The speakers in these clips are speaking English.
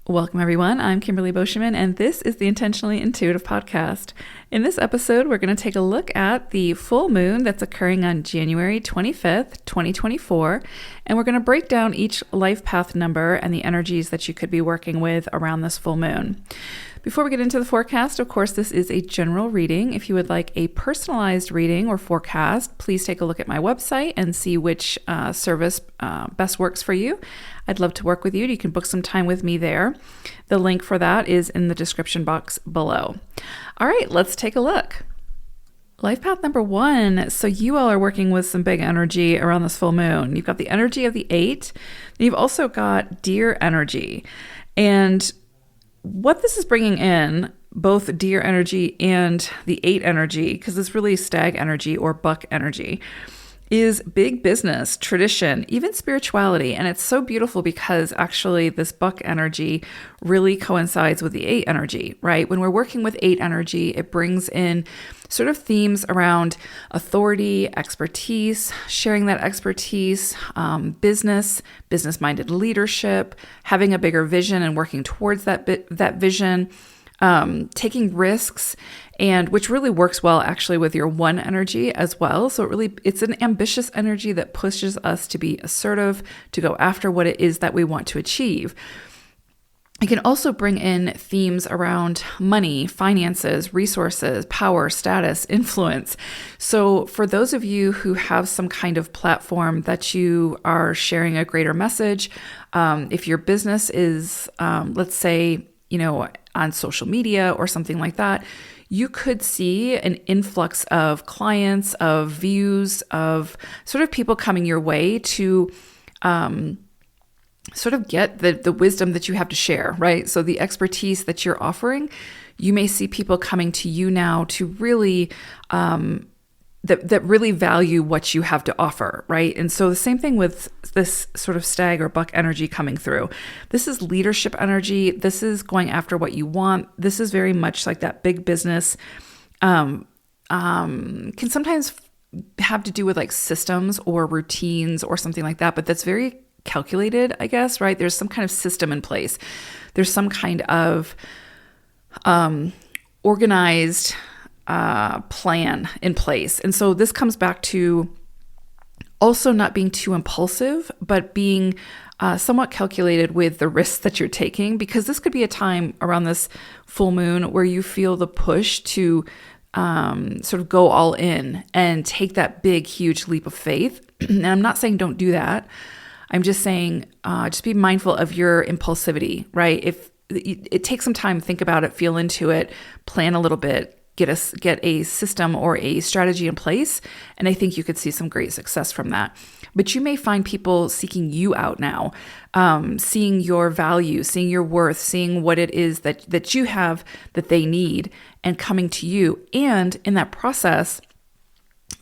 Welcome, everyone. I'm Kimberly Boscheman, and this is the Intentionally Intuitive Podcast. In this episode, we're going to take a look at the full moon that's occurring on January 25th, 2024, and we're going to break down each life path number and the energies that you could be working with around this full moon. Before we get into the forecast, of course, this is a general reading. If you would like a personalized reading or forecast, please take a look at my website and see which service best works for you. I'd love to work with you. You can book some time with me there. The link for that is in the description box below. All right, let's take a look. Life path number 1. So you all are working with some big energy around this full moon. You've got the energy of the 8. And you've also got deer energy. And what this is bringing in, both deer energy and the 8 energy, because it's really stag energy or buck energy, is big business, tradition, even spirituality. And it's so beautiful because actually this buck energy really coincides with the 8 energy, right? When we're working with 8 energy, it brings in sort of themes around authority, expertise, sharing that expertise, business-minded leadership, having a bigger vision and working towards that vision, taking risks, and which really works well actually with your 1 energy as well. So it's an ambitious energy that pushes us to be assertive, to go after what it is that we want to achieve. It can also bring in themes around money, finances, resources, power, status, influence. So for those of you who have some kind of platform that you are sharing a greater message, if your business is, let's say, on social media or something like that, you could see an influx of clients, of views, of sort of people coming your way to sort of get the wisdom that you have to share, right? So the expertise that you're offering, you may see people coming to you now to really that really value what you have to offer, right? And so the same thing with this sort of stag or buck energy coming through. This is leadership energy. This is going after what you want. This is very much like that big business. Can sometimes have to do with like systems or routines or something like that, but that's very calculated, I guess, right? There's some kind of system in place. There's some kind of organized plan in place. And so this comes back to also not being too impulsive, but being somewhat calculated with the risks that you're taking, because this could be a time around this full moon where you feel the push to sort of go all in and take that big, huge leap of faith. And I'm not saying don't do that. I'm just saying just be mindful of your impulsivity, right? If it takes some time, think about it, feel into it, plan a little bit, get a system or a strategy in place, and I think you could see some great success from that. But you may find people seeking you out now, seeing your value, seeing your worth, seeing what it is that you have that they need, and coming to you. And in that process,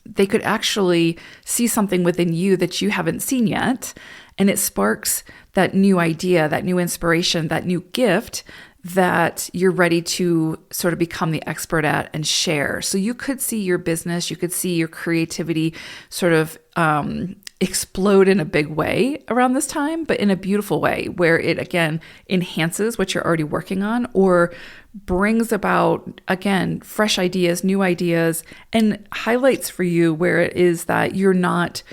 they could actually see something within you that you haven't seen yet, and it sparks that new idea, that new inspiration, that new gift that you're ready to sort of become the expert at and share. So you could see your business, you could see your creativity sort of explode in a big way around this time, but in a beautiful way where it, again, enhances what you're already working on or brings about, again, fresh ideas, new ideas, and highlights for you where it is that you're not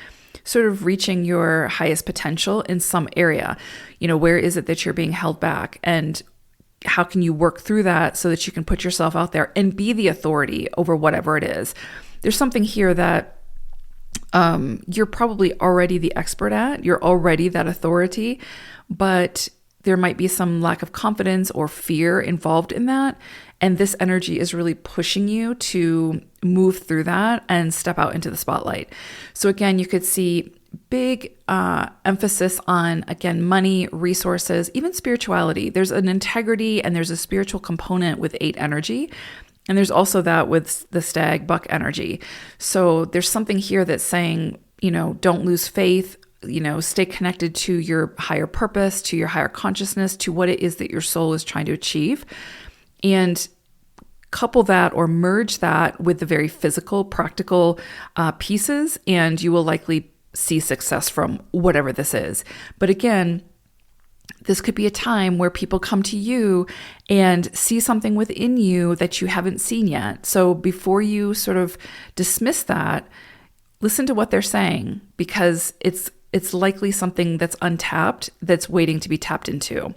sort of reaching your highest potential in some area. Where is it that you're being held back? And how can you work through that so that you can put yourself out there and be the authority over whatever it is? There's something here that you're probably already the expert at. You're already that authority, but there might be some lack of confidence or fear involved in that. And this energy is really pushing you to move through that and step out into the spotlight. So again, you could see big emphasis on, again, money, resources, even spirituality. There's an integrity and there's a spiritual component with 8 energy. And there's also that with the stag buck energy. So there's something here that's saying, don't lose faith, stay connected to your higher purpose, to your higher consciousness, to what it is that your soul is trying to achieve. And couple that or merge that with the very physical, practical pieces, and you will likely see success from whatever this is. But again, This could be a time where people come to you and see something within you that you haven't seen yet. So before you sort of dismiss that, listen to what they're saying, because it's likely something that's untapped that's waiting to be tapped into.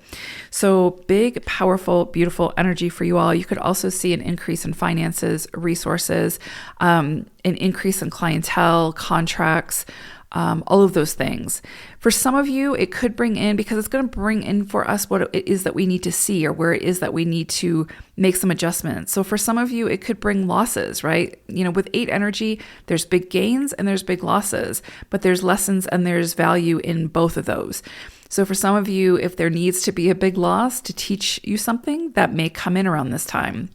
So big, powerful, beautiful energy for you all. You could also see an increase in finances, resources, an increase in clientele, contracts, all of those things. For some of you, it could bring in, because it's going to bring in for us what it is that we need to see, or where it is that we need to make some adjustments. So for some of you, it could bring losses, right? With 8 energy, there's big gains and there's big losses, but there's lessons and there's value in both of those. So for some of you, if there needs to be a big loss to teach you something, that may come in around this time,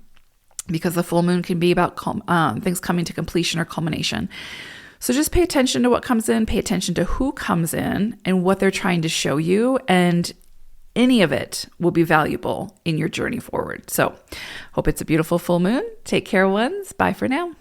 because the full moon can be about things coming to completion or culmination. So just pay attention to what comes in, pay attention to who comes in and what they're trying to show you, and any of it will be valuable in your journey forward. So hope it's a beautiful full moon. Take care, ones. Bye for now.